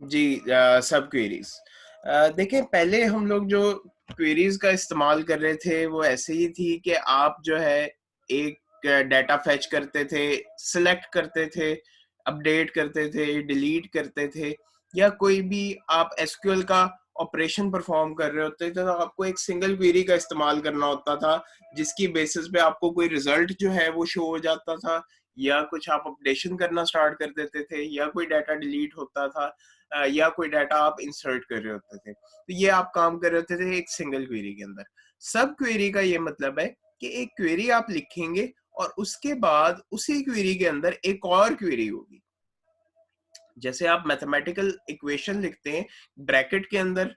जी, सब क्वेरीज देखिए, पहले हम लोग जो क्वेरीज का इस्तेमाल कर रहे थे वो ऐसे ही थी कि आप जो है एक डाटा फेच करते थे, सिलेक्ट करते थे, अपडेट करते थे, डिलीट करते थे, या कोई भी आप एसक्यूएल का ऑपरेशन परफॉर्म कर रहे होते थे तो आपको एक सिंगल क्वेरी का इस्तेमाल करना होता था, जिसकी बेसिस पे आपको कोई रिजल्ट जो है वो शो हो जाता था, या कुछ आप अपडेशन करना स्टार्ट कर देते थे, या कोई डाटा डिलीट होता था, या कोई डाटा आप इंसर्ट कर रहे होते थे। तो ये आप काम कर रहे होते थे एक सिंगल क्वेरी के अंदर। सब क्वेरी का ये मतलब है कि एक क्वेरी आप लिखेंगे और उसके बाद उसी क्वेरी के अंदर एक और क्वेरी होगी। जैसे आप मैथमेटिकल इक्वेशन लिखते हैं, ब्रैकेट के अंदर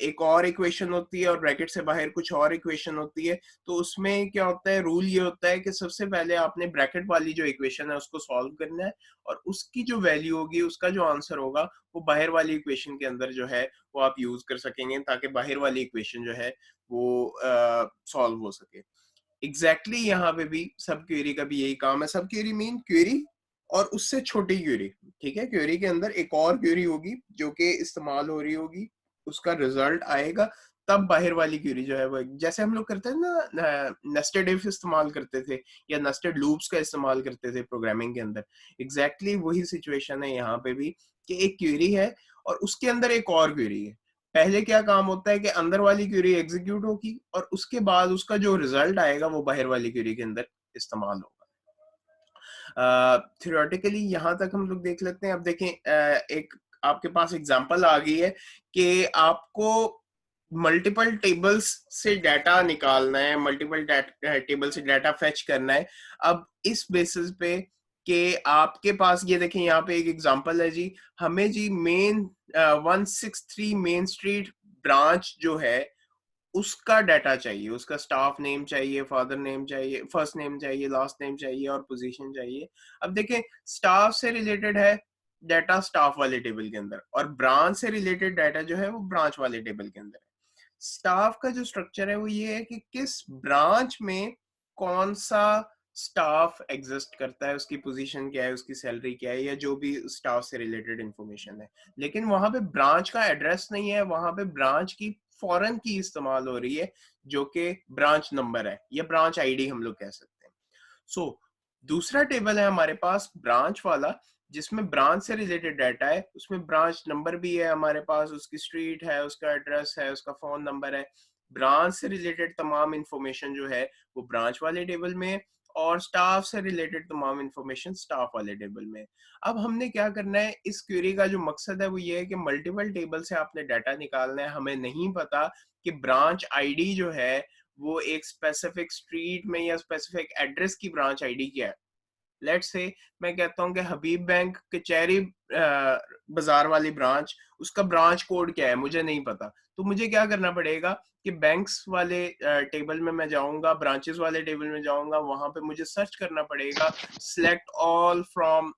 एक और इक्वेशन होती है और ब्रैकेट से बाहर कुछ और इक्वेशन होती है, तो उसमें क्या होता है, रूल ये होता है कि सबसे पहले आपने ब्रैकेट वाली जो इक्वेशन है उसको सॉल्व करना है, और उसकी जो वैल्यू होगी, उसका जो आंसर होगा, वो बाहर वाली इक्वेशन के अंदर जो है वो आप यूज कर सकेंगे, ताकि बाहर वाली इक्वेशन जो है वो सॉल्व हो सके। एग्जैक्टली यहाँ पे भी सब क्वेरी का भी यही काम है। सब क्वेरी मीन क्वेरी और उससे छोटी क्वेरी, ठीक है। क्वेरी के अंदर एक और क्वेरी होगी जो कि इस्तेमाल हो रही होगी, उसका रिजल्ट आएगा, तब बाहर वाली क्वेरी जो है वो, जैसे हम लोग करते हैं ना, नेस्टेड इफ इस्तेमाल करते थे या नेस्टेड लूप्स का इस्तेमाल करते थे प्रोग्रामिंग के अंदर, एग्जैक्टली वही सिचुएशन है यहाँ पे भी, कि एक क्वेरी है और उसके अंदर एक और क्वेरी है। पहले क्या काम होता है कि अंदर वाली क्वेरी एग्जीक्यूट होगी और उसके बाद उसका जो रिजल्ट आएगा वो बाहर वाली क्वेरी के अंदर इस्तेमाल होगा। थियोरेटिकली यहाँ तक हम लोग देख लेते हैं। अब देखें, एक आपके पास एग्जांपल आ गई है कि आपको मल्टीपल टेबल्स से डाटा निकालना है, मल्टीपल टेबल से डाटा फेच करना है। अब इस बेसिस पे कि आपके पास, ये देखें यहाँ पे एक एग्जांपल है जी, हमें जी मेन 163 मेन स्ट्रीट ब्रांच जो है उसका डाटा चाहिए, उसका स्टाफ नेम चाहिए, फादर नेम चाहिए, फर्स्ट नेम चाहिए, लास्ट नेम चाहिए और पोजीशन चाहिए। अब देखें, स्टाफ से रिलेटेड है डाटा स्टाफ वाले टेबल के अंदर, और ब्रांच से रिलेटेड डाटा जो है वो ब्रांच वाले टेबल के अंदर है। स्टाफ का जो स्ट्रक्चर है वो ये है कि किस ब्रांच में कौन सा स्टाफ एग्जिस्ट करता है, उसकी पोजीशन क्या है, उसकी सैलरी क्या है, या जो भी स्टाफ से रिलेटेड इंफॉर्मेशन है। लेकिन वहां पे ब्रांच का एड्रेस नहीं है, वहां पे ब्रांच की फॉरेन की इस्तेमाल हो रही है, जो कि ब्रांच नंबर है या ब्रांच आईडी हम लोग कह सकते हैं। सो दूसरा टेबल है हमारे पास ब्रांच वाला, जिसमें ब्रांच से रिलेटेड डाटा है, उसमें ब्रांच नंबर भी है हमारे पास, उसकी स्ट्रीट है, उसका एड्रेस है, उसका फोन नंबर है। ब्रांच से रिलेटेड तमाम इंफॉर्मेशन जो है वो ब्रांच वाले टेबल में है, और स्टाफ से रिलेटेड तमाम इंफॉर्मेशन स्टाफ वाले टेबल में है। अब हमने क्या करना है, इस क्वेरी का जो मकसद है वो ये है कि मल्टीपल टेबल से आपने डाटा निकालना है। हमें नहीं पता कि ब्रांच आईडी जो है वो एक स्पेसिफिक स्ट्रीट में या स्पेसिफिक एड्रेस की ब्रांच आईडी क्या है। लेट्स से मैं कहता हूँ कि हबीब बैंक कचहरी बाजार वाली ब्रांच, उसका ब्रांच कोड क्या है मुझे नहीं पता। तो मुझे क्या करना पड़ेगा कि बैंक्स वाले टेबल में मैं जाऊंगा, ब्रांचेस वाले टेबल में जाऊंगा, वहां पे मुझे सर्च करना पड़ेगा, select all from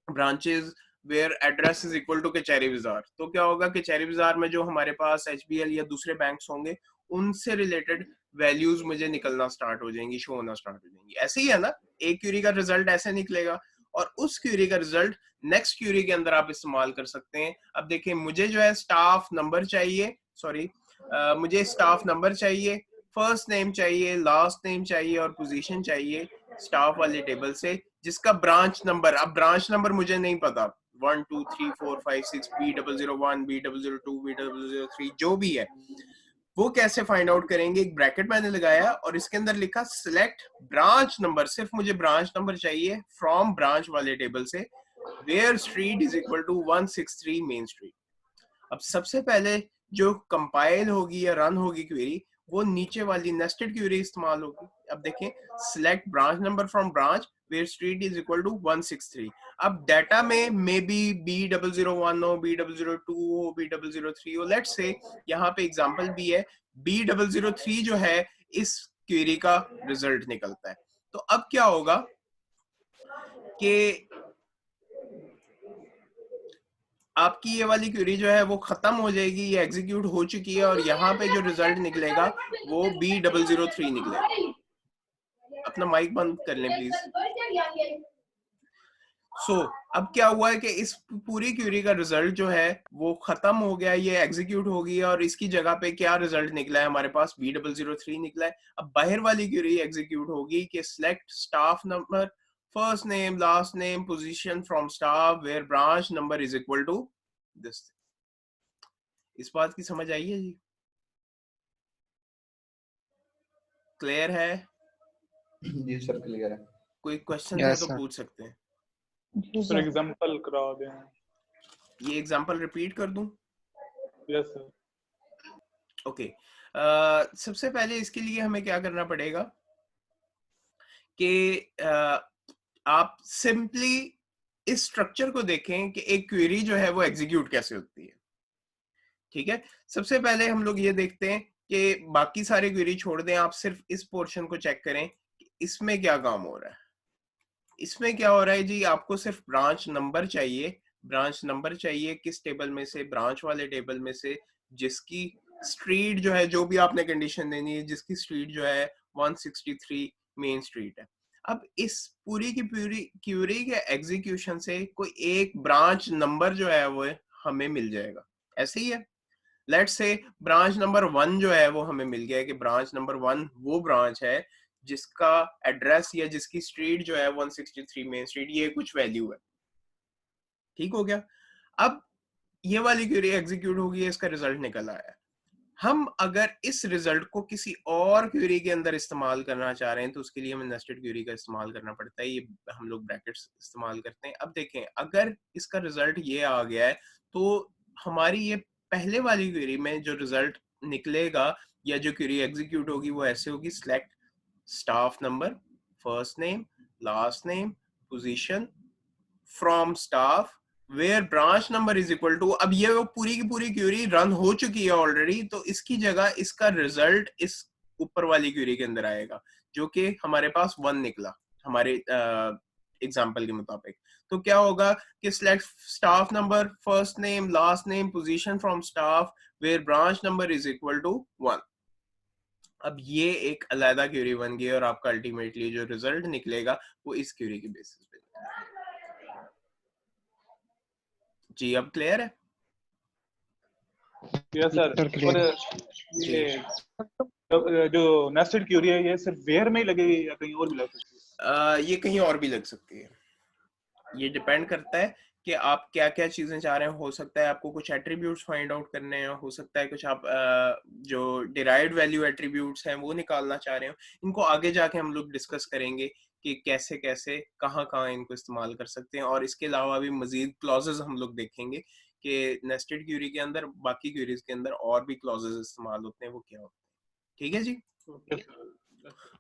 branches where address is equal to Kachahri Bazar. तो क्या होगा, कचहरी बाजार में जो हमारे पास एचबीएल या दूसरे बैंक्स होंगे, उनसे रिलेटेड वैल्यूज मुझे निकलना स्टार्ट हो जाएंगी, शो होना स्टार्ट हो जाएंगी। ऐसे ही है ना, एक क्यूरी का रिजल्ट ऐसे निकलेगा, और उस क्यूरी का रिजल्ट नेक्स्ट क्यूरी के अंदर आप इस्तेमाल कर सकते हैं। अब देखिए, मुझे जो है स्टाफ नंबर चाहिए, सॉरी, मुझे स्टाफ नंबर चाहिए, फर्स्ट नेम चाहिए, लास्ट नेम चाहिए और पोजीशन चाहिए स्टाफ वाले टेबल से, जिसका ब्रांच नंबर, अब ब्रांच नंबर मुझे नहीं पता, 1 2 3 4 5 6 B001 B002 B003 जो भी है, वो कैसे फाइंड आउट करेंगे। एक ब्रैकेट मैंने लगाया और इसके अंदर लिखा सिलेक्ट ब्रांच नंबर, सिर्फ मुझे ब्रांच नंबर चाहिए फ्रॉम ब्रांच वाले टेबल से, where street is equal to 163 main street. अब सबसे पहले जो कंपाइल होगी या रन होगी क्वेरी, वो नीचे वाली नेस्टेड क्वेरी इस्तेमाल होगी। अब देखें, select branch number from branch where street is equal to 163। अब डाटा में मे बी B001 हो, B002 हो, B003 हो, लेट्स से यहाँ पे एग्जांपल भी है B003 जो है इस क्वेरी का रिजल्ट निकलता है। तो अब क्या होगा कि आपकी ये वाली क्वेरी जो है वो खत्म हो जाएगी, ये एग्जीक्यूट हो चुकी है, और यहाँ पे जो रिजल्ट निकलेगा वो B003 निकलेगा। अपना माइक बंद कर लें प्लीज। सो अब क्या हुआ है कि इस पूरी क्यूरी का रिजल्ट जो है वो खत्म हो गया, ये एग्जीक्यूट हो गई है, और इसकी जगह पे क्या रिजल्ट निकला है हमारे पास, B003 निकला है। अब बाहर वाली क्यूरी एग्जीक्यूट होगी कि select staff number first name last name position from staff where branch number is equal to this. इस बात की समझ आई है जी? क्लियर है? जी सर क्लियर है। कोई क्वेश्चन है यस तो सर। पूछ सकते हैं। सर एग्जांपल करा दें। ये एग्जांपल रिपीट कर दूं? Yes sir. ओके, सबसे पहले इसके लिए हमें क्या करना पड़ेगा कि आप सिंपली इस स्ट्रक्चर को देखें कि एक क्वेरी जो है वो एग्जीक्यूट कैसे होती है। ठीक है, सबसे पहले हम लोग ये देखते हैं कि बाकी सारे क्वेरी छोड़ दें, आप सिर्फ इस पोर्शन को चेक करें कि इसमें क्या काम हो रहा है। इसमें क्या हो रहा है जी, आपको सिर्फ ब्रांच नंबर चाहिए। ब्रांच नंबर चाहिए किस टेबल में से? ब्रांच वाले टेबल में से, जिसकी स्ट्रीट जो है, जो भी आपने कंडीशन देनी है, जिसकी स्ट्रीट जो है 163 मेन स्ट्रीट है। अब इस पूरी की पूरी क्यूरी के एग्जीक्यूशन से कोई एक ब्रांच नंबर जो है वो हमें मिल जाएगा। ऐसे ही है, लेट्स से ब्रांच नंबर 1 जो है वो हमें मिल गया कि ब्रांच नंबर 1 वो ब्रांच है जिसका एड्रेस या जिसकी स्ट्रीट जो है 163 मेन स्ट्रीट, ये कुछ वैल्यू है। ठीक हो गया। अब ये वाली क्वेरी एग्जीक्यूट होगी, इसका रिजल्ट निकल आया है। हम अगर इस रिजल्ट को किसी और क्वेरी के अंदर इस्तेमाल करना चाह रहे हैं तो उसके लिए हमें नेस्टेड क्वेरी का इस्तेमाल करना पड़ता है। ये हम लोग ब्रैकेट्स इस्तेमाल करते हैं। अब देखें, अगर इसका रिजल्ट ये आ गया है तो हमारी ये पहले वाली क्वेरी में जो रिजल्ट निकलेगा या जो क्वेरी एग्जीक्यूट होगी वो ऐसे होगी, select staff number first name last name position from staff where branch number is equal to. अब ये वो पूरी की पूरी क्यूरी रन हो चुकी है ऑलरेडी, तो इसकी जगह इसका रिजल्ट इस ऊपर वाली क्यूरी के अंदर आएगा जो कि हमारे पास 1 निकला हमारे एग्जांपल के मुताबिक। तो क्या होगा कि select staff number first name last name position from staff where branch number is equal to 1। अब ये एक अलग क्यूरी बन गई और आपका अल्टीमेटली जो रिजल्ट निकलेगा वो इस क्यूरी के बेसिस पे जी। अब क्लियर है? Yes sir. clear और ये जो नेस्टेड क्यूरी है ये सिर्फ वेयर में ही लगेगी या कहीं और भी लग सकती है? ये कहीं और भी लग सकती है। ये डिपेंड करता है कि आप क्या क्या चीजें चाह रहे हैं। हो सकता है आपको कुछ एट्रीब्यूट्स फाइंड आउट करने हैं, हो सकता है कुछ आप जो डिराइव्ड वैल्यू एट्रीब्यूट्स हैं वो निकालना चाह रहे हो। इनको आगे जाके हम लोग डिस्कस करेंगे कि कैसे कैसे कहाँ कहाँ इनको इस्तेमाल कर सकते हैं, और इसके अलावा भी मजीद क्लॉजेस हम लोग देखेंगे कि नेस्टेड क्यूरी के अंदर, बाकी क्यूरीज के अंदर और भी क्लॉजेस इस्तेमाल होते हैं, वो क्या होते हैं। ठीक है जी?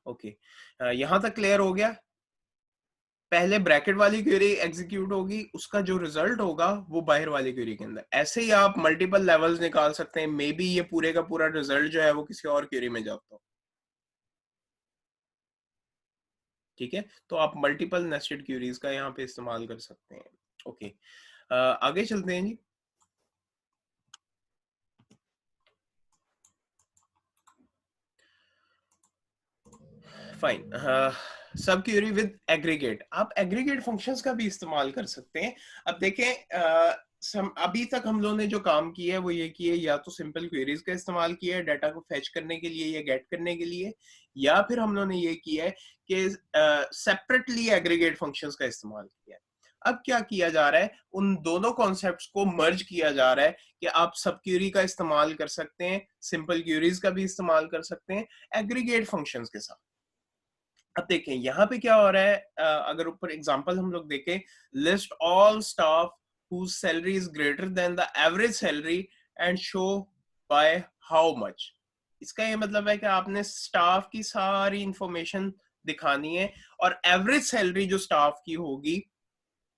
ओके, यहाँ तक क्लियर हो गया। पहले ब्रैकेट वाली क्वेरी एग्जीक्यूट होगी, उसका जो रिजल्ट होगा वो बाहर वाली क्वेरी के अंदर। ऐसे ही आप मल्टीपल लेवल्स निकाल सकते हैं। मे बी ये पूरे का पूरा रिजल्ट जो है वो किसी और क्वेरी में जाता हो। ठीक है, तो आप मल्टीपल नेस्टेड क्वेरीज का यहाँ पे इस्तेमाल कर सकते हैं। ओके, आगे चलते हैं जी। फाइन, सब क्यूरी विद एग्रीगेट। आप एग्रीगेट फंक्शंस का भी इस्तेमाल कर सकते हैं। अब देखें, अभी तक हम लोगों ने जो काम किया है वो ये किया है, या तो सिंपल क्वेरीज का इस्तेमाल किया है डाटा को फेच करने के लिए या गेट करने के लिए, या फिर हम लोगों ने ये किया है कि सेपरेटली एग्रीगेट फंक्शंस का इस्तेमाल किया है। अब क्या किया जा रहा है, उन दोनों कॉन्सेप्ट्स को मर्ज किया जा रहा है कि आप सब क्यूरी का इस्तेमाल कर सकते हैं, सिंपल क्यूरीज का भी इस्तेमाल कर सकते हैं एग्रीगेट फंक्शंस के साथ। अब देखें यहाँ पे क्या हो रहा है, अगर ऊपर एग्जांपल हम लोग देखें, list all staff whose salary is greater than the average salary and show by how much। इसका ये मतलब है कि आपने स्टाफ की सारी इंफॉर्मेशन दिखानी है और एवरेज सैलरी जो स्टाफ की होगी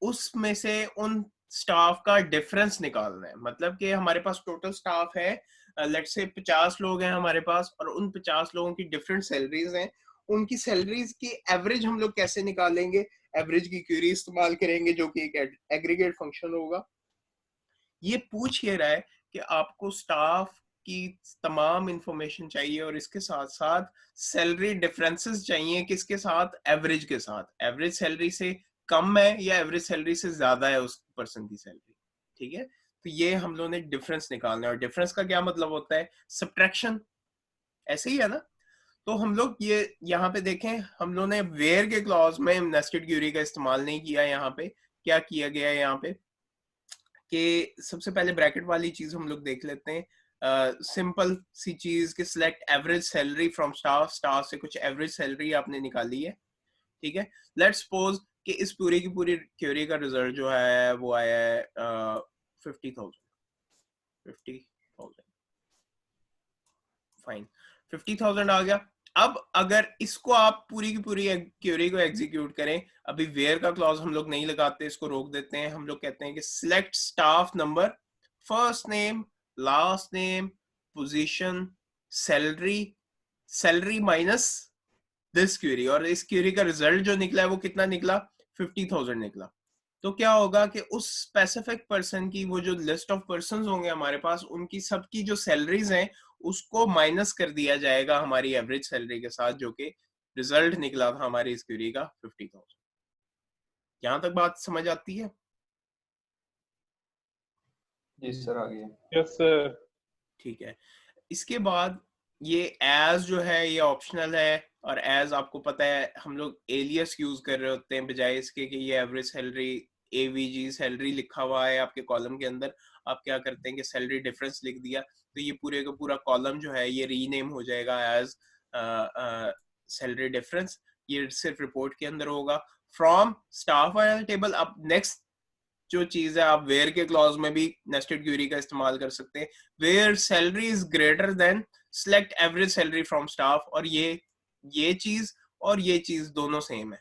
उसमें से उन स्टाफ का डिफरेंस निकालना है। मतलब कि हमारे पास टोटल स्टाफ है, लेट्स से 50 लोग हैं हमारे पास, और उन 50 लोगों की डिफरेंट सैलरीज हैं। उनकी सैलरीज की एवरेज हम लोग कैसे निकालेंगे? एवरेज की क्वेरी इस्तेमाल करेंगे जो कि एक एग्रीगेट फंक्शन होगा। ये पूछ ये रहा है कि आपको स्टाफ की तमाम इंफॉर्मेशन चाहिए और इसके साथ साथ सैलरी डिफरेंसेस चाहिए, किसके साथ? एवरेज के साथ। एवरेज सैलरी से कम है या एवरेज सैलरी से ज्यादा है उस पर्सन की सैलरी, ठीक है। तो ये हम लोगों ने डिफरेंस निकालना है, और डिफरेंस का क्या मतलब होता है, सब्ट्रैक्शन, ऐसे ही है ना। तो हम लोग ये यहाँ पे देखें, हम लोगों ने वेयर के क्लॉज में नेस्टेड क्यूरी का इस्तेमाल नहीं किया। यहाँ पे क्या किया गया है, यहाँ पे कि सबसे पहले ब्रैकेट वाली चीज हम लोग देख लेते हैं। सिंपल सी चीज कि select average salary from staff, staff से कुछ एवरेज सैलरी आपने निकाली है, ठीक है। लेट्स सपोज कि इस पूरी की पूरी क्यूरी का रिजल्ट जो है वो आया है 50,000 फाइन, 50,000 आ गया। अब अगर इसको आप पूरी की पूरी क्यूरी को एग्जीक्यूट करें, अभी वेयर का क्लॉज हम लोग नहीं लगाते, इसको रोक देते हैं। हम लोग कहते हैं कि select staff number, first name, last name, position, salary, salary minus this query, और इस क्यूरी का रिजल्ट जो निकला है वो कितना निकला, 50,000 निकला। तो क्या होगा कि उस स्पेसिफिक पर्सन की वो जो लिस्ट ऑफ पर्संस होंगे हमारे पास, उनकी सबकी जो सैलरीज हैं उसको माइनस कर दिया जाएगा हमारी एवरेज सैलरी के साथ, जो कि रिजल्ट निकला था हमारी इस क्यूरी का 50,000। यहां तक बात समझ आती है? जी सर, आ गया। Yes sir. ठीक है। इसके बाद ये एज जो है ये ऑप्शनल है, और एज आपको पता है हम लोग एलियस यूज कर रहे होते हैं बजाय इसके कि ये एवरेज सैलरी, एवीजी सैलरी लिखा हुआ है आपके कॉलम के अंदर, आप क्या करते हैं कि सैलरी डिफरेंस लिख दिया, तो ये पूरे का पूरा कॉलम जो है ये रीनेम हो जाएगा एज सैलरी डिफरेंस। ये सिर्फ रिपोर्ट के अंदर होगा। फ्रॉम स्टाफ वाला टेबल, अब नेक्स्ट जो चीज है, आप वेयर के क्लॉज में भी नेस्टेड क्यूरी का इस्तेमाल कर सकते हैं। Where salary is greater than select average salary from staff, और ये चीज और ये चीज दोनों सेम है।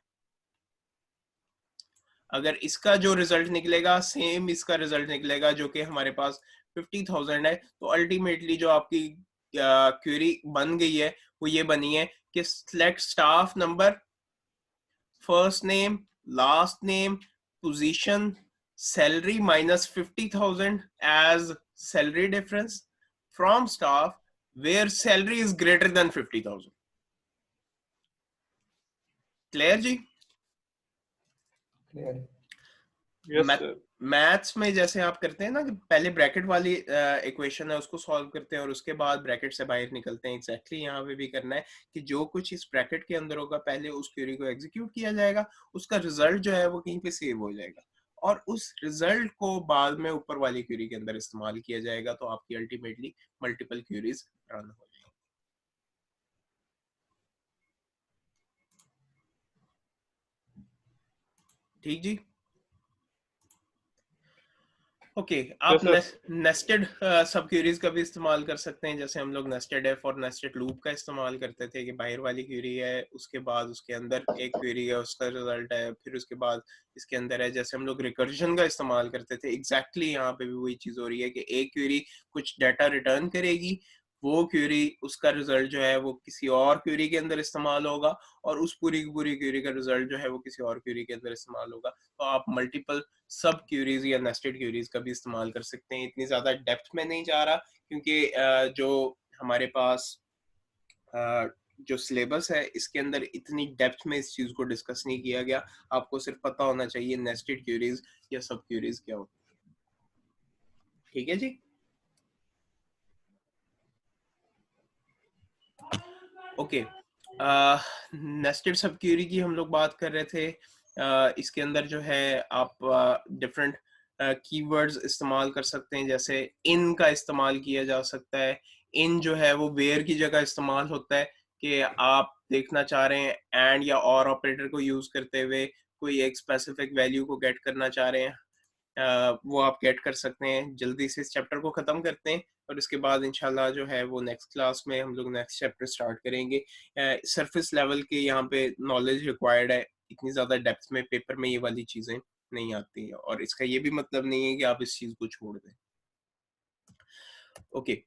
अगर इसका जो रिजल्ट निकलेगा सेम इसका रिजल्ट निकलेगा जो कि हमारे पास 50,000 है, तो अल्टीमेटली जो आपकी क्यूरी बन गई है वो ये बनी है कि select staff number, first name, last name, position, salary minus 50,000 as salary difference from staff where salary is greater than 50,000. Clear जी? क्लियर। Yes sir. मैथ्स में जैसे आप करते हैं ना कि पहले ब्रैकेट वाली इक्वेशन है उसको सॉल्व करते हैं और उसके बाद ब्रैकेट से बाहर निकलते हैं, एग्जैक्टली यहाँ पे भी करना है कि जो कुछ इस ब्रैकेट के अंदर होगा पहले उस क्वेरी को एग्जीक्यूट किया जाएगा, उसका रिजल्ट जो है वो कहीं पे सेव हो जाएगा, और उस रिजल्ट को बाद में ऊपर वाली क्वेरी के अंदर इस्तेमाल किया जाएगा, तो आपकी अल्टीमेटली मल्टीपल क्वेरीज रन हो जाएगी। ठीक जी? ओके आप नेस्टेड सब क्यूरीज का भी इस्तेमाल कर सकते हैं, जैसे हम लोग नेस्टेड एफ और नेस्टेड लूप का इस्तेमाल करते थे कि बाहर वाली क्यूरी है उसके बाद उसके अंदर एक क्यूरी है उसका रिजल्ट है, फिर उसके बाद इसके अंदर है, जैसे हम लोग रिकर्जन का इस्तेमाल करते थे, एग्जैक्टली यहाँ पे भी वही चीज हो रही है कि एक क्यूरी कुछ डाटा रिटर्न करेगी, वो क्यूरी उसका रिजल्ट जो है वो किसी और क्यूरी के अंदर इस्तेमाल होगा, और उस पूरी क्यूरी का रिजल्ट जो है वो किसी और क्यूरी के अंदर इस्तेमाल होगा। तो आप मल्टीपल सब क्यूरीज या नेस्टेड क्यूरीज का भी इस्तेमाल कर सकते हैं। इतनी ज्यादा डेप्थ में नहीं जा रहा क्योंकि जो हमारे पास जो सिलेबस है इसके अंदर इतनी डेप्थ में इस चीज को डिस्कस नहीं किया गया। आपको सिर्फ पता होना चाहिए नेस्टेड क्यूरीज या सब क्यूरीज क्या होती है। ठीक है जी? ओके, नेस्टेड सब क्यूरी की हम लोग बात कर रहे थे। इसके अंदर जो है आप डिफरेंट कीवर्ड्स इस्तेमाल कर सकते हैं, जैसे इन का इस्तेमाल किया जा सकता है। इन जो है वो वेयर की जगह इस्तेमाल होता है कि आप देखना चाह रहे हैं एंड या और ऑपरेटर को यूज करते हुए कोई एक स्पेसिफिक वैल्यू को गेट करना चाह रहे हैं, वो आप गेट कर सकते हैं। जल्दी से इस चैप्टर को खत्म करते हैं और इसके बाद इंशाल्लाह जो है वो नेक्स्ट क्लास में हम लोग नेक्स्ट चैप्टर स्टार्ट करेंगे। सरफेस लेवल के यहाँ पे नॉलेज रिक्वायर्ड है, इतनी ज्यादा डेप्थ में पेपर में ये वाली चीजें नहीं आती है, और इसका ये भी मतलब नहीं है कि आप इस चीज को छोड़ दें। ओके,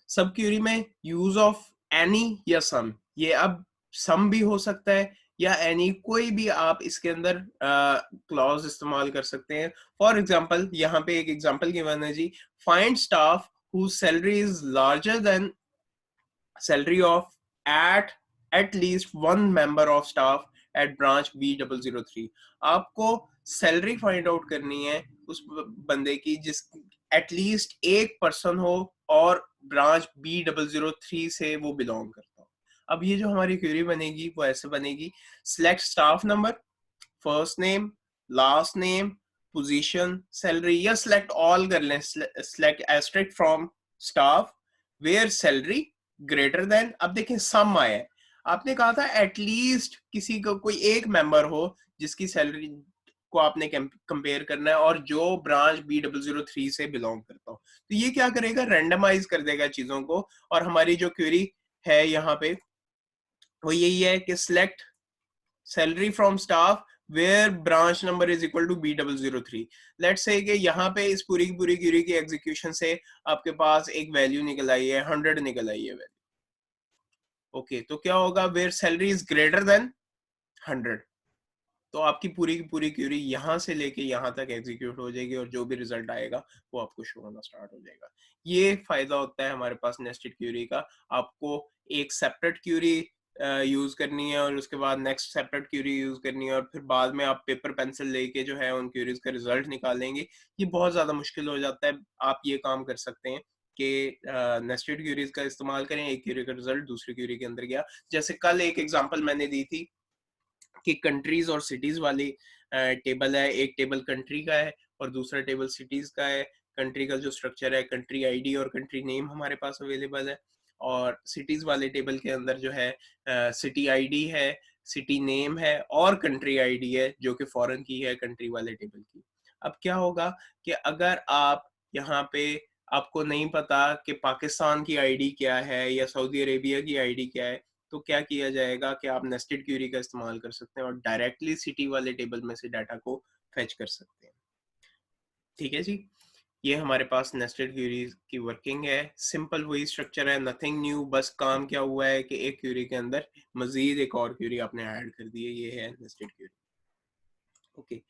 सब क्यूरी में यूज ऑफ एनी या सम, ये अब सम भी हो सकता है या एनी, कोई भी आप इसके अंदर क्लॉज इस्तेमाल कर सकते हैं। फॉर एग्जांपल यहाँ पे एक एग्जांपल गिवन है जी, find staff whose salary is larger than salary of at least one member of staff at branch B003। आपको सैलरी फाइंड आउट करनी है उस बंदे की जिस एटलीस्ट एक पर्सन हो और ब्रांच B003 से वो बिलोंग करता हो। अब ये जो हमारी क्वेरी बनेगी वो ऐसे बनेगी, select staff number, first name, last name, position, salary, या सिलेक्ट ऑल कर लें, select asterisk from staff where salary greater than. अब देखें सम आया है, आपने कहा था एटलीस्ट किसी को कोई एक मेंबर हो जिसकी सैलरी को आपने कंपेयर करना है और जो ब्रांच B003 से बिलोंग करता हो। तो ये क्या करेगा, रैंडमाइज कर देगा चीजों को। और हमारी जो क्वेरी है यहाँ पे वो यही है कि select salary from staff where branch number is equal to B003। Let's say कि यहाँ पे इस पूरी की पूरी क्वेरी की एग्जीक्यूशन से आपके पास एक वैल्यू निकल आई है, 100 निकल आई है वैल्यू। ओके, तो क्या होगा, where salary is greater than 100। तो आपकी पूरी की पूरी क्वेरी यहाँ से लेके यहाँ तक एग्जीक्यूट हो जाएगी और जो भी रिजल्ट आएगा वो आपको शो होना स्टार्ट हो जाएगा। ये फायदा होता है हमारे पास नेस्टेड क्वेरी का। आपको एक सेपरेट क्वेरी यूज करनी है और उसके बाद नेक्स्ट सेपरेट क्वेरी यूज करनी है और फिर बाद में आप पेपर पेंसिल लेके जो है उन क्वेरीज का रिजल्ट निकालेंगे। ये बहुत ज्यादा मुश्किल हो जाता है। आप ये काम कर सकते हैं कि नेस्टेड क्वेरीज का इस्तेमाल करें, एक क्वेरी का रिजल्ट दूसरी क्वेरी के अंदर गया। जैसे कल एक एग्जांपल मैंने दी थी कि कंट्रीज और सिटीज वाली टेबल है, एक टेबल कंट्री का है और दूसरा टेबल सिटीज का है। कंट्री का जो स्ट्रक्चर है, कंट्री आईडी और कंट्री नेम हमारे पास अवेलेबल है, और सिटीज वाले टेबल के अंदर जो है सिटी आईडी है, सिटी नेम है और कंट्री आईडी है जो कि फॉरेन की है कंट्री वाले टेबल की। अब क्या होगा कि अगर आप यहाँ पे आपको नहीं पता कि पाकिस्तान की आईडी क्या है या सऊदी अरेबिया की आईडी क्या है, तो क्या किया जाएगा कि आप नेस्टेड क्वेरी का इस्तेमाल कर सकते हैं और डायरेक्टली सिटी वाले टेबल में से डाटा को फेच कर सकते हैं। ठीक है जी, ये हमारे पास नेस्टेड क्वेरी की वर्किंग है। सिंपल वही स्ट्रक्चर है, नथिंग न्यू। बस काम क्या हुआ है कि एक क्वेरी के अंदर मजीद एक और क्वेरी आपने ऐड कर दी है, ये है nested query. Okay,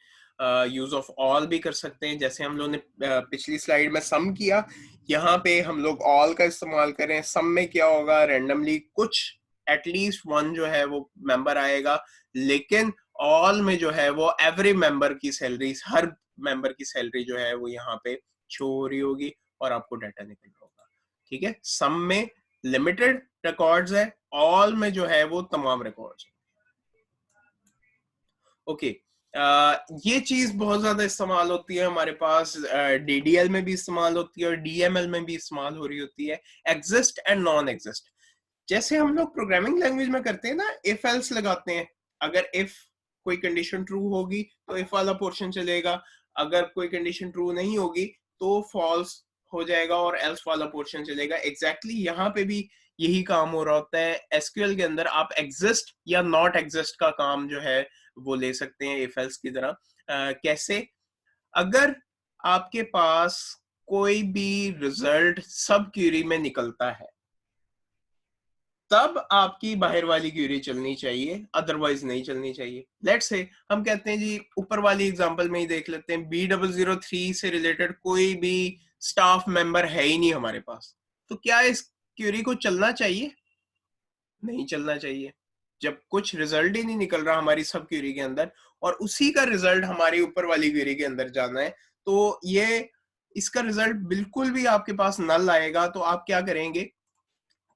use of all भी कर सकते हैं, जैसे हम लोगों ने पिछली स्लाइड में सम किया, यहाँ पे हम लोग ऑल का इस्तेमाल करें। सम में क्या होगा, रैंडमली कुछ एटलीस्ट वन जो है वो मेंबर आएगा, लेकिन ऑल में जो है वो एवरी मेंबर की सैलरी, हर मेंबर की सैलरी जो है वो यहाँ पे शो हो रही होगी और आपको डाटा निकल रहा होगा। ठीक है, सम में लिमिटेड रिकॉर्ड्स है, ऑल में जो है वो तमाम रिकॉर्ड्स है। ओके, ये चीज बहुत ज्यादा इस्तेमाल होती है हमारे पास, DDL में भी इस्तेमाल होती है और DML में भी इस्तेमाल हो रही होती है, एग्जिस्ट एंड नॉन एग्जिस्ट। जैसे हम लोग प्रोग्रामिंग लैंग्वेज में करते हैं ना, इफ एल्स लगाते हैं। अगर इफ कोई कंडीशन ट्रू होगी तो इफ वाला पोर्शन चलेगा, अगर कोई कंडीशन ट्रू नहीं होगी तो फॉल्स हो जाएगा और एल्स वाला पोर्शन चलेगा। एग्जैक्टली यहाँ पे भी यही काम हो रहा होता है। एसक्यूएल के अंदर आप एग्जिस्ट या नॉट एग्जिस्ट का काम जो है वो ले सकते हैं इफ एल्स की तरह। कैसे, अगर आपके पास कोई भी रिजल्ट सब क्वेरी में निकलता है तब आपकी बाहर वाली क्वेरी चलनी चाहिए, अदरवाइज नहीं चलनी चाहिए। लेट्स से हम कहते हैं जी, ऊपर वाली एग्जांपल में ही देख लेते हैं, B003 से रिलेटेड कोई भी स्टाफ मेंबर है ही नहीं हमारे पास, तो क्या इस क्वेरी को चलना चाहिए? नहीं चलना चाहिए। जब कुछ रिजल्ट ही नहीं निकल रहा हमारी सब क्वेरी के अंदर और उसी का रिजल्ट हमारी ऊपर वाली क्वेरी के अंदर जाना है, तो ये इसका रिजल्ट बिल्कुल भी आपके पास नल आएगा। तो आप क्या करेंगे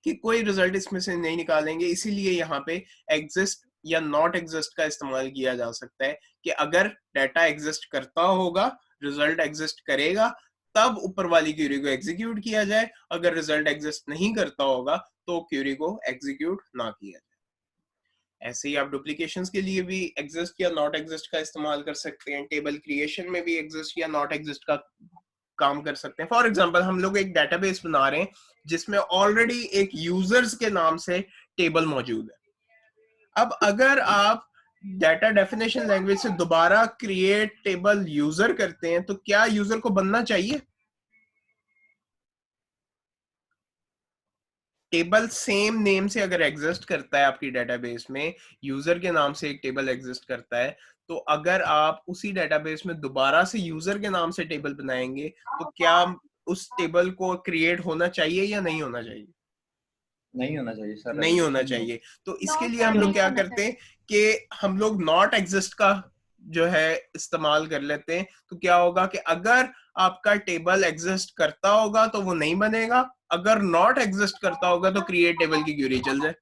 कि कोई रिजल्ट इसमें से नहीं निकालेंगे। इसीलिए यहाँ पे एग्जिस्ट या नॉट एग्जिस्ट का इस्तेमाल किया जा सकता है कि अगर डाटा एग्जिस्ट करता होगा, रिजल्ट एग्जिस्ट करेगा, तब ऊपर वाली क्वेरी को एग्जीक्यूट किया जाए। अगर रिजल्ट एग्जिस्ट नहीं करता होगा तो क्वेरी को एग्जीक्यूट ना किया जाए। ऐसे ही आप डुप्लीकेशंस के लिए भी एग्जिस्ट या नॉट एग्जिस्ट का इस्तेमाल कर सकते हैं। टेबल क्रिएशन में भी एग्जिस्ट या नॉट एग्जिस्ट का काम कर सकते हैं। फॉर एग्जांपल, हम लोग एक डेटाबेस बना रहे हैं जिसमें ऑलरेडी एक यूजर्स के नाम से टेबल मौजूद है। अब अगर आप डाटा डेफिनेशन लैंग्वेज से दोबारा क्रिएट टेबल यूजर करते हैं तो क्या यूजर को बनना चाहिए? टेबल सेम नेम से अगर एग्जिस्ट करता है आपकी डेटाबेस में, यूजर के नाम से एक टेबल एग्जिस्ट करता है, तो अगर आप उसी डेटाबेस में दोबारा से यूजर के नाम से टेबल बनाएंगे तो क्या उस टेबल को क्रिएट होना चाहिए या नहीं होना चाहिए? नहीं होना चाहिए सर, नहीं होना चाहिए। तो इसके लिए हम लोग क्या करते हैं कि हम लोग नॉट एग्जिस्ट का जो है इस्तेमाल कर लेते हैं, तो क्या होगा कि अगर आपका टेबल एग्जिस्ट करता होगा तो वो नहीं बनेगा, अगर नॉट एग्जिस्ट करता होगा तो क्रिएट टेबल की क्यूरी चल जाए।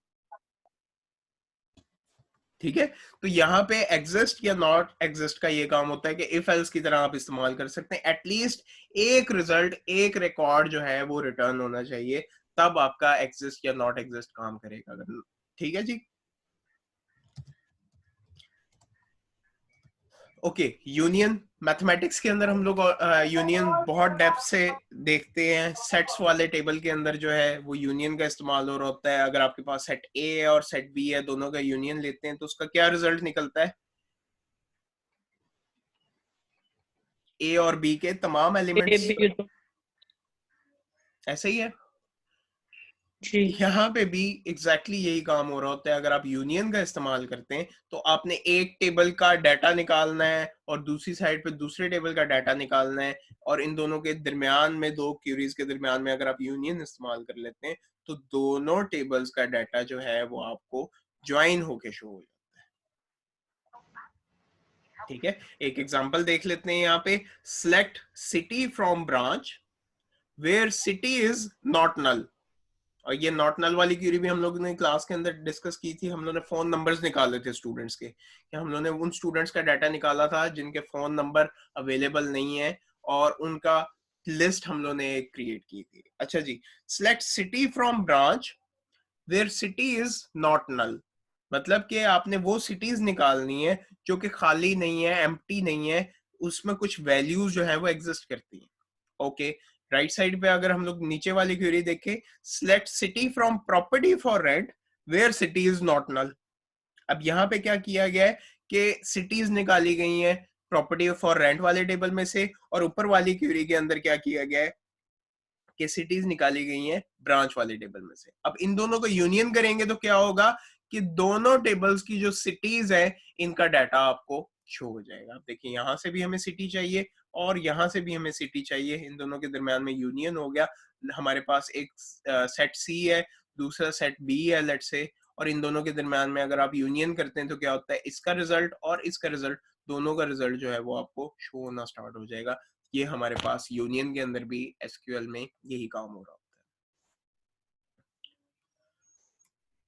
ठीक है, तो यहाँ पे एग्जिस्ट या नॉट एग्जिस्ट का ये काम होता है कि इफ एल्स की तरह आप इस्तेमाल कर सकते हैं। एटलीस्ट एक रिजल्ट, एक रिकॉर्ड जो है वो रिटर्न होना चाहिए, तब आपका एग्जिस्ट या नॉट एग्जिस्ट काम करेगा। अगर ठीक है जी, ओके। यूनियन मैथमेटिक्स के अंदर हम लोग यूनियन बहुत डेप्थ से देखते हैं। सेट्स वाले टेबल के अंदर जो है वो यूनियन का इस्तेमाल हो रहा होता है। अगर आपके पास सेट ए है और सेट बी है, दोनों का यूनियन लेते हैं तो उसका क्या रिजल्ट निकलता है? ए और बी के तमाम एलिमेंट्स ऐसे ही है। यहाँ पे भी एग्जैक्टली यही काम हो रहा होता है। अगर आप यूनियन का इस्तेमाल करते हैं तो आपने एक टेबल का डाटा निकालना है और दूसरी साइड पे दूसरे टेबल का डाटा निकालना है, और इन दोनों के दरमियान में, दो क्यूरीज के दरमियान में अगर आप यूनियन इस्तेमाल कर लेते हैं तो दोनों टेबल्स का डाटा जो है वो आपको ज्वाइन होके शो हो जाता है। ठीक है, एक एग्जांपल देख लेते हैं यहाँ पे। Select city from branch where city is not null. और ये नॉट नल वाली क्यूरी भी हम लोग ने क्लास के अंदर डिस्कस की थी। हम लोगों ने फोन नंबर्स निकाले थे स्टूडेंट्स के, कि हम लोगों ने उन स्टूडेंट्स का डाटा निकाला था जिनके फोन नंबर अवेलेबल नहीं है, और उनका लिस्ट हम लोगों ने क्रिएट की थी। अच्छा जी, select city from branch where city is not null, मतलब कि आपने वो सिटीज निकालनी है जो कि खाली नहीं है, एम्प्टी नहीं है, उसमें कुछ वैल्यूज जो है वो एग्जिस्ट करती है। ओके, राइट साइड पे अगर हम लोग नीचे वाली क्वेरी देखें, select city from property for rent where city is not null. अब यहाँ पे क्या किया गया है कि सिटीज निकाली गई हैं प्रॉपर्टी फॉर रेंट वाले टेबल में से, और ऊपर वाली क्वेरी के अंदर क्या किया गया है कि सिटीज निकाली गई हैं ब्रांच वाले टेबल में से। अब इन दोनों को यूनियन करेंगे तो क्या होगा कि दोनों टेबल्स की जो सिटीज है इनका डाटा आपको शो हो जाएगा। आप देखिए, यहाँ से भी हमें सिटी चाहिए और यहाँ से भी हमें सिटी चाहिए, इन दोनों के दरमियान में यूनियन हो गया। हमारे पास एक सेट सी है, दूसरा सेट बी है लेट्स से, और इन दोनों के दरमियान में अगर आप यूनियन करते हैं तो क्या होता है, इसका रिजल्ट और इसका रिजल्ट, दोनों का रिजल्ट जो है वो आपको शो होना स्टार्ट हो जाएगा। ये हमारे पास यूनियन के अंदर भी एसक्यूएल में यही काम हो रहा होता है।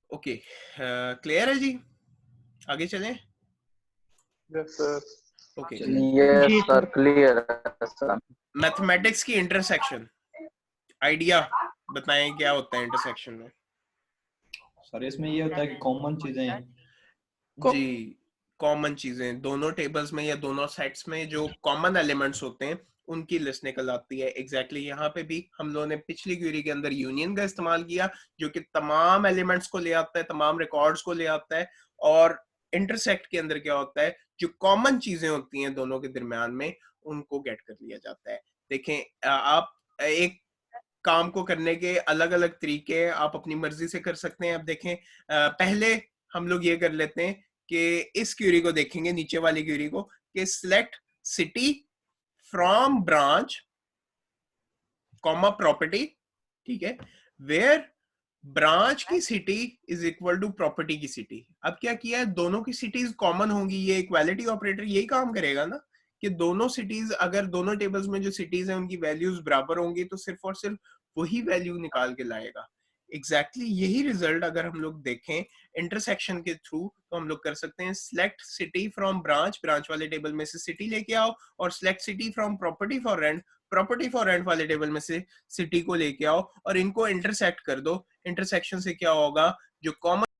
ओके, क्लियर है जी? आगे चलें। Yes sir. Okay, yes sir, clear है सर। मैथमेटिक्स की इंटरसेक्शन, आइडिया बताएं क्या होता है इंटरसेक्शन में? सर इसमें ये होता है कि कॉमन चीजें जी, कॉमन चीजें दोनों टेबल्स में या दोनों सेट्स में जो कॉमन एलिमेंट्स होते हैं उनकी लिस्ट निकल आती है। एग्जैक्टली यहाँ पे भी हम लोगों ने पिछली क्वेरी के अंदर यूनियन का इस्तेमाल किया, जो कि तमाम एलिमेंट्स को ले आता है, तमाम रिकॉर्ड्स को ले आता है। और इंटरसेक्ट के अंदर क्या होता है, जो कॉमन चीजें होती हैं दोनों के दरमियान में उनको गेट कर लिया जाता है। देखें, आप एक काम को करने के अलग अलग तरीके आप अपनी मर्जी से कर सकते हैं। अब देखें, पहले हम लोग ये कर लेते हैं कि इस क्यूरी को देखेंगे, नीचे वाली क्यूरी को, कि select city from branch comma property, ठीक है, वेयर ब्रांच की city is equal to property की सिटी। अब क्या किया है, दोनों की सिटीज कॉमन होंगी, ये इक्वालिटी ऑपरेटर यही काम करेगा ना, कि दोनों सिटीज, अगर दोनों टेबल्स में जो सिटीज हैं उनकी वैल्यूज बराबर होंगी तो सिर्फ और सिर्फ वही वैल्यू निकाल के लाएगा। एग्जैक्टली यही रिजल्ट अगर हम लोग देखें इंटरसेक्शन के थ्रू तो हम लोग कर सकते हैं। Select city from branch, branch वाले टेबल में से सिटी लेके आओ, और select city from property for rent, property for rent वाले टेबल में से सिटी को लेके आओ, और इनको इंटरसेक्ट कर दो। इंटरसेक्शन से क्या होगा, जो कॉमन